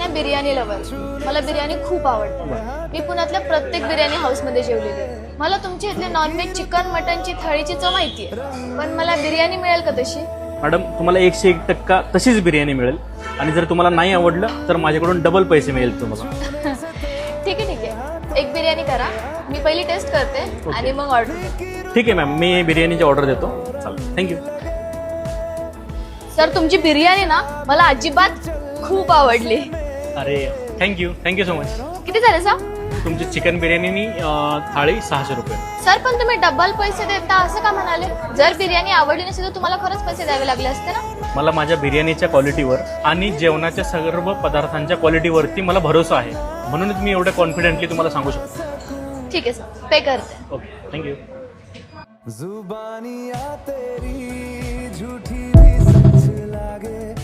ना बिर्याणी लवर. मला बिर्याणी खूप आवडते. मी पुण्यातल्या प्रत्येक बिर्याणी हाऊसमध्ये जेवलेली आहे. मला तुमच्या इथले नॉनव्हेज चिकन मटनची थाळीची चव माहिती आहे, पण मला बिर्याणी मिळेल का तशी? मॅडम तुम्हाला 101% तशीच बिर्याणी मिळेल आणि जर तुम्हाला नाही आवडलं तर माझ्याकडून डबल पैसे मिळेल तुम्हाला. ठीक आहे, एक बिर्याणी करा. मी पहिली टेस्ट करते आणि मग ऑर्डर करते. ठीक आहे मॅम, मी बिर्याणीची ऑर्डर देतो. चालेल, थँक्यू. सर तुमची बिर्याणी ना मला अजिबात खूप आवडली. अरे थँक्यू सो मच. किती झाले सर? तुमची चिकन बिर्याणी थाळी 600 रुपये. सर पण तुम्ही डबल पैसे देता असं का म्हणाले? जर बिर्याणी आवडली नसेल तर तुम्हाला खरंच पैसे द्यावे लागले असते ना. मला माझ्या बिर्याणीच्या क्वालिटीवर आणि जेवणाच्या सर्व पदार्थांच्या क्वालिटीवरती मला भरोसा आहे, म्हणूनच मी एवढं कॉन्फिडेंटली तुम्हाला सांगू शकतो. ठीक आहे सर, पे करते. Okay, thank you. जुबानियां तेरी झूठी भी सच लागे